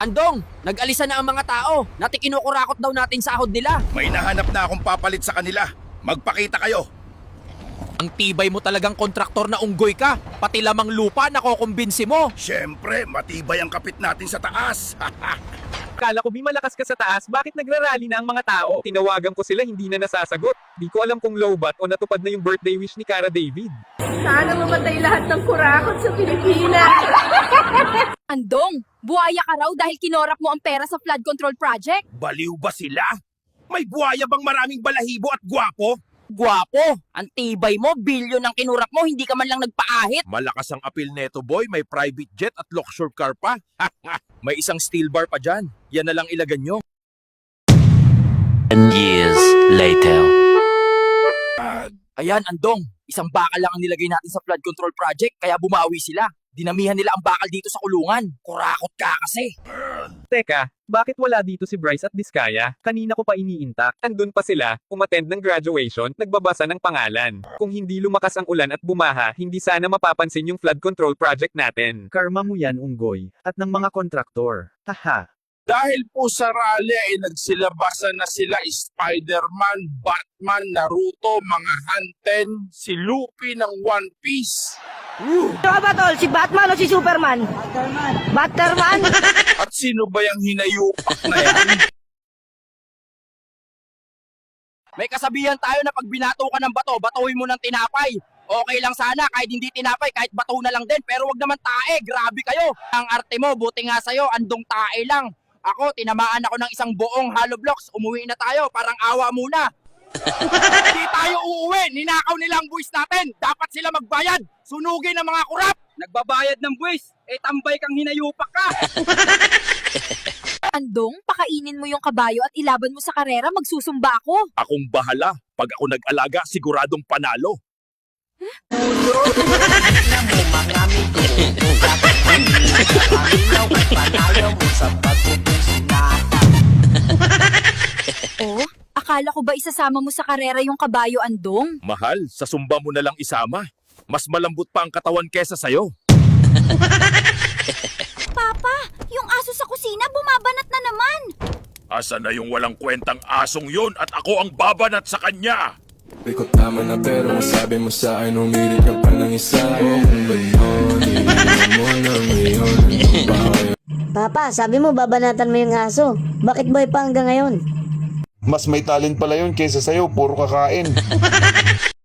Andong, nag-alisa na ang mga tao. Kinukurakot daw natin sahod nila. May nahanap na akong papalit sa kanila. Magpakita kayo. Ang tibay mo talagang kontraktor na unggoy ka. Pati lamang lupa nakokumbinsi mo. Siyempre, matibay ang kapit natin sa taas. Kala ko malakas ka sa taas, bakit nagrarally na ang mga tao? Tinawagan ko sila, hindi na nasasagot. Di ko alam kung lowbat o natupad na yung birthday wish ni Cara David. Sana mamatay lahat ng kurakot sa Pilipinas. Andong, buhaya ka raw dahil kinorap mo ang pera sa flood control project? Baliw ba sila? May buhaya bang maraming balahibo at gwapo? Gwapo, ang tibay mo, bilyon ang kinurap mo, hindi ka man lang nagpaahit. Malakas ang appeal neto boy, may private jet at luxury car pa. May isang steel bar pa dyan. Yan na lang ilagan nyo. 10 years later. Ayan, Andong, isang bakal lang ang nilagay natin sa flood control project, kaya bumawi sila. Dinamihan nila ang bakal dito sa kulungan. Kurakot ka kasi. Teka, bakit wala dito si Bryce at Diskaya? Kanina ko pa iniintak. Andun pa sila, umattend ng graduation, nagbabasa ng pangalan. Kung hindi lumakas ang ulan at bumaha, hindi sana mapapansin yung flood control project natin. Karma mo yan, unggoy, at ng mga kontraktor. Haha. Dahil po sa rally ay nagsilabasan na sila Spider-Man, Batman, Naruto, mga Hanten, si Luffy ng One Piece. Ano ka ba, tol? Si Batman o si Superman? Batman. At sino ba yung hinayupak na yan? May kasabihan tayo na pag binato ka ng bato, batuhin mo ng tinapay. Okay lang sana kahit hindi tinapay, kahit bato na lang din, pero wag naman tae, grabe kayo. Ang arte mo, buti nga sa'yo, andong tae lang. Ako, tinamaan ako ng isang buong hollow blocks, umuwi na tayo, parang awa muna. Hindi tayo uuwi, ninakaw nila ang buwis natin, dapat sila magbayad, sunugin ang mga kurap. Nagbabayad ng buwis, tambay kang hinayupak ka. Andong, pakainin mo yung kabayo at ilaban mo sa karera, magsusumba ako. Akong bahala. Pag ako nag-alaga, siguradong panalo. Oh, akala ko ba isasama mo sa karera yung kabayo, Andong? Mahal, sa sumba mo na lang isama. Mas malambot pa ang katawan kesa sa'yo. Papa, yung aso sa kusina bumabanat na naman. Asa na yung walang kwentang asong yun at ako ang babanat sa kanya? Di ko tama na pero masabi mo sa akin humirit ka pa ng isa. Kung ba yun, hindi mo na ngayon. Papa, sabi mo babanatan mo yung aso. Bakit boy pa hanggang ngayon? Mas may talent pala yun kaysa sa'yo, puro kakain.